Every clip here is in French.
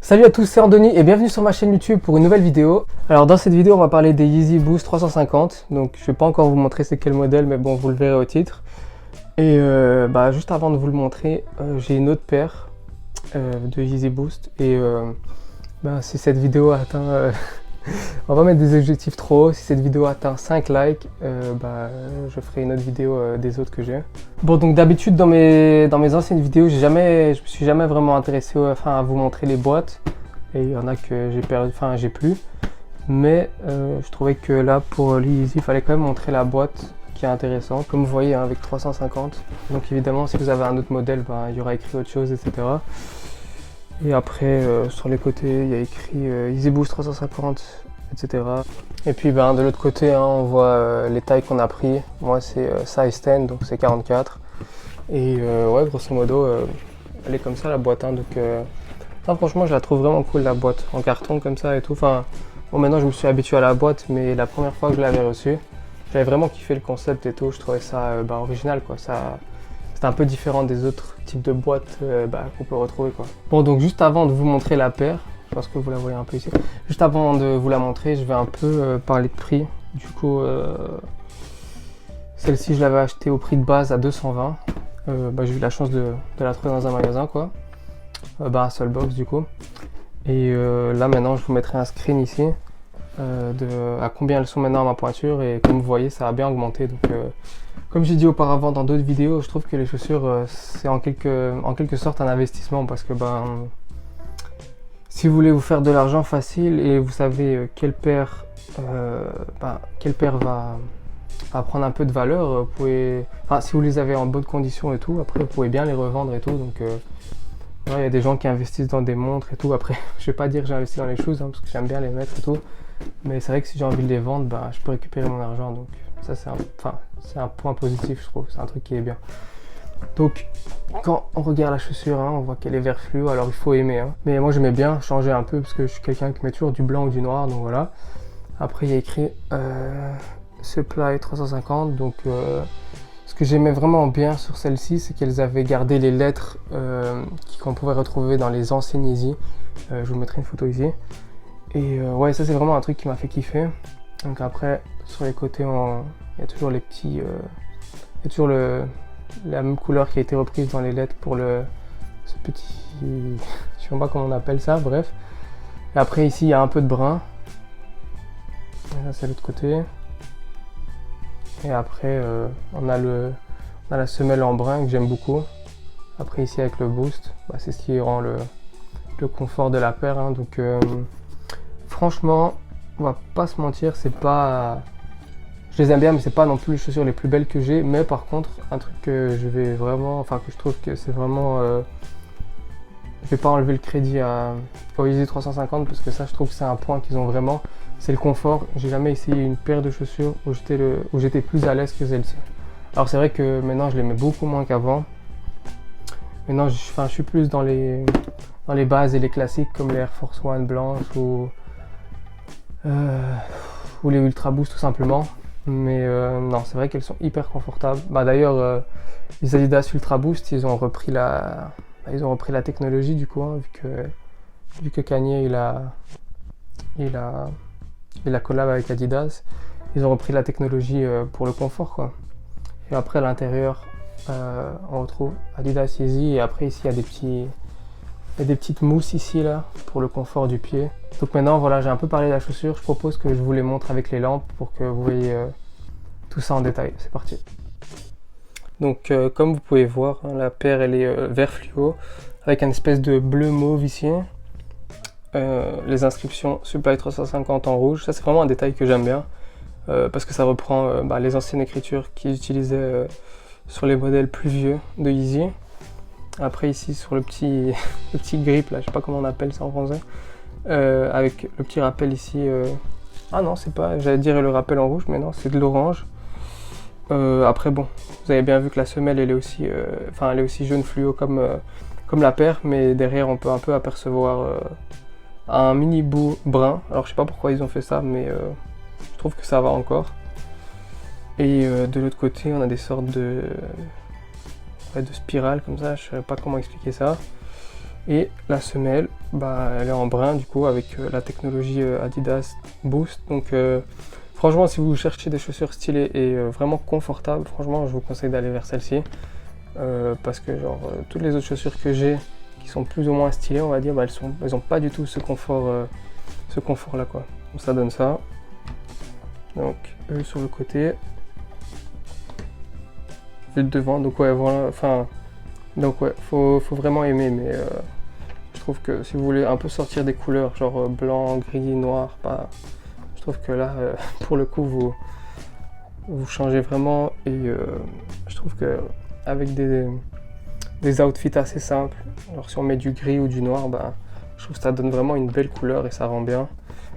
Salut à tous, c'est Andoni et bienvenue sur ma chaîne YouTube pour une nouvelle vidéo. Alors dans cette vidéo on va parler des Yeezy Boost 350. Donc je vais pas encore vous montrer c'est quel modèle, mais bon vous le verrez au titre. Et juste avant de vous le montrer, j'ai une autre paire de Yeezy Boost. Et si cette vidéo atteint... on va mettre des objectifs trop hauts. Si cette vidéo atteint 5 likes, je ferai une autre vidéo des autres que j'ai. Bon, donc d'habitude dans mes anciennes vidéos, je me suis jamais vraiment intéressé à vous montrer les boîtes. Et il y en a que j'ai perdu, j'ai plus. Mais je trouvais que là pour l'Yeezy, il fallait quand même montrer la boîte qui est intéressante. Comme vous voyez avec 350. Donc évidemment, si vous avez un autre modèle, il y aura écrit autre chose, etc. Et après, sur les côtés, il y a écrit Yeezy Boost 350, etc. Et puis de l'autre côté, on voit les tailles qu'on a pris. Moi, c'est size 10, donc c'est 44. Et grosso modo, elle est comme ça la boîte. Donc, franchement, je la trouve vraiment cool la boîte, en carton comme ça et tout. Maintenant, je me suis habitué à la boîte, mais la première fois que je l'avais reçue, j'avais vraiment kiffé le concept et tout. Je trouvais ça original, quoi. C'était un peu différent des autres types de boîtes qu'on peut retrouver, quoi. Bon, donc juste avant de vous montrer la paire, parce que vous la voyez un peu ici, juste avant de vous la montrer, je vais un peu parler de prix. Du coup, celle-ci, je l'avais achetée au prix de base à 220. J'ai eu la chance de la trouver dans un magasin, quoi. À Soulbox, du coup. Et là, maintenant, je vous mettrai un screen ici à combien elles sont maintenant à ma pointure. Et comme vous voyez, ça a bien augmenté. Donc, comme j'ai dit auparavant dans d'autres vidéos, je trouve que les chaussures, c'est en quelque sorte un investissement parce que si vous voulez vous faire de l'argent facile et vous savez quelle paire va prendre un peu de valeur, vous pouvez, si vous les avez en bonne condition et tout, après vous pouvez bien les revendre et tout. Donc il y a des gens qui investissent dans des montres et tout. Après, je vais pas dire que j'investis dans les choses parce que j'aime bien les mettre et tout. Mais c'est vrai que si j'ai envie de les vendre, je peux récupérer mon argent. Donc ça c'est un point positif, je trouve. C'est un truc qui est bien. Donc quand on regarde la chaussure, on voit qu'elle est vert fluo, alors il faut aimer. Mais moi j'aimais bien changer un peu parce que je suis quelqu'un qui met toujours du blanc ou du noir, donc voilà. Après il y a écrit Supply 350, donc ce que j'aimais vraiment bien sur celle-ci, c'est qu'elles avaient gardé les lettres qu'on pouvait retrouver dans les anciennes Yeezy. Je vous mettrai une photo ici. Et ça c'est vraiment un truc qui m'a fait kiffer. Donc après, sur les côtés, il y a toujours les petits... il y a toujours la même couleur qui a été reprise dans les lettres pour ce petit... je sais pas comment on appelle ça, bref. Et après ici, il y a un peu de brun. Et là c'est l'autre côté. Et après, on a la semelle en brun que j'aime beaucoup. Après ici avec le boost, c'est ce qui rend le confort de la paire. Donc franchement, on va pas se mentir, c'est pas... Je les aime bien, mais c'est pas non plus les chaussures les plus belles que j'ai. Mais par contre, un truc que je vais vraiment... que je trouve que c'est vraiment... je vais pas enlever le crédit au Yeezy 350 parce que ça, je trouve que c'est un point qu'ils ont vraiment. C'est le confort. J'ai jamais essayé une paire de chaussures où j'étais plus à l'aise que celle-ci. Alors c'est vrai que maintenant, je les mets beaucoup moins qu'avant. Maintenant, je suis plus dans les bases et les classiques comme les Air Force One blanches ou les Ultra Boost tout simplement. Mais non, c'est vrai qu'elles sont hyper confortables. D'ailleurs, les Adidas Ultra Boost, ils ont repris la technologie du coup, vu que Kanye il a collab avec Adidas. Ils ont repris la technologie pour le confort, quoi. Et après à l'intérieur, on retrouve Adidas Yeezy et après ici il y a des petites mousses ici là pour le confort du pied. Donc maintenant voilà, j'ai un peu parlé de la chaussure, je propose que je vous les montre avec les lampes pour que vous voyez tout ça en détail. C'est parti. Donc comme vous pouvez voir, la paire elle est vert fluo avec une espèce de bleu mauve ici. Les inscriptions Supply 350 en rouge, ça c'est vraiment un détail que j'aime bien parce que ça reprend les anciennes écritures qu'ils utilisaient sur les modèles plus vieux de Yeezy. Après ici sur le petit grip là, je sais pas comment on appelle ça en français, avec le petit rappel ici. Ah non, c'est pas, j'allais dire le rappel en rouge, mais non, c'est de l'orange. Après bon, vous avez bien vu que la semelle elle est aussi jaune fluo comme la paire, mais derrière on peut un peu apercevoir un mini bout brun. Alors je sais pas pourquoi ils ont fait ça, mais je trouve que ça va encore. Et de l'autre côté on a des sortes de spirales comme ça, je sais pas comment expliquer ça. Et la semelle, bah, elle est en brun du coup avec la technologie Adidas Boost. Donc franchement, si vous cherchez des chaussures stylées et vraiment confortables, franchement je vous conseille d'aller vers celle-ci. Parce que genre toutes les autres chaussures que j'ai qui sont plus ou moins stylées, on va dire, bah, elles ont pas du tout ce confort là quoi. Donc ça donne ça. Donc eux sur le côté. Vu de devant, donc ouais voilà, enfin donc ouais, faut vraiment aimer, mais je trouve que si vous voulez un peu sortir des couleurs, genre blanc, gris, noir, bah, je trouve que là, pour le coup, vous changez vraiment et je trouve que avec des outfits assez simples, alors si on met du gris ou du noir, bah, je trouve que ça donne vraiment une belle couleur et ça rend bien.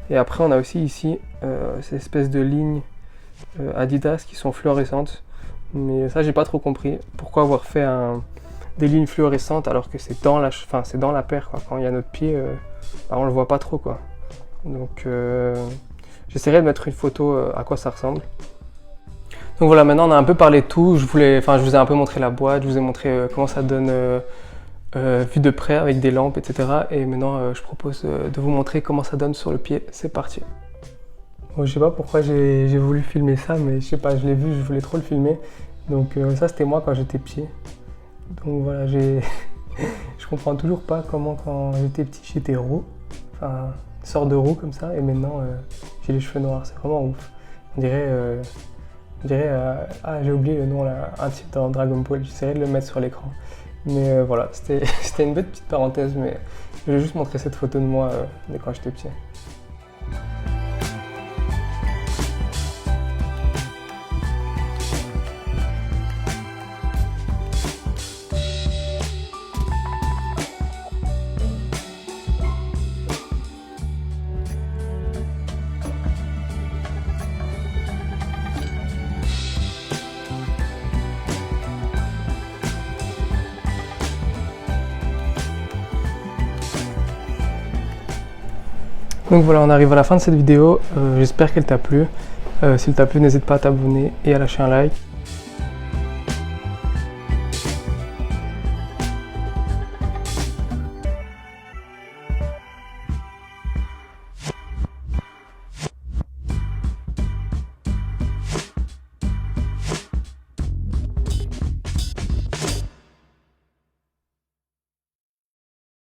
Et après, on a aussi ici ces espèces de lignes Adidas qui sont fluorescentes, mais ça, j'ai pas trop compris pourquoi avoir fait des lignes fluorescentes alors que c'est dans la paire quoi. Quand il y a notre pied, bah, on le voit pas trop quoi. Donc j'essaierai de mettre une photo à quoi ça ressemble. Donc voilà, maintenant on a un peu parlé de tout. Je vous ai un peu montré la boîte, je vous ai montré comment ça donne vu de près avec des lampes, etc. Et maintenant je propose de vous montrer comment ça donne sur le pied. C'est parti. Bon, je sais pas pourquoi j'ai voulu filmer ça, mais je sais pas, je l'ai vu, je voulais trop le filmer. Donc ça c'était moi quand j'étais petit. Donc voilà, je comprends toujours pas comment quand j'étais petit j'étais roux, enfin une sorte de roux comme ça, et maintenant j'ai les cheveux noirs, c'est vraiment ouf. On dirait ah j'ai oublié le nom là, un type dans Dragon Ball, j'essaierai de le mettre sur l'écran. Mais voilà, c'était une belle petite parenthèse, mais je vais juste montrer cette photo de moi de quand j'étais petit. Donc voilà, on arrive à la fin de cette vidéo, j'espère qu'elle t'a plu. S'il t'a plu, n'hésite pas à t'abonner et à lâcher un like.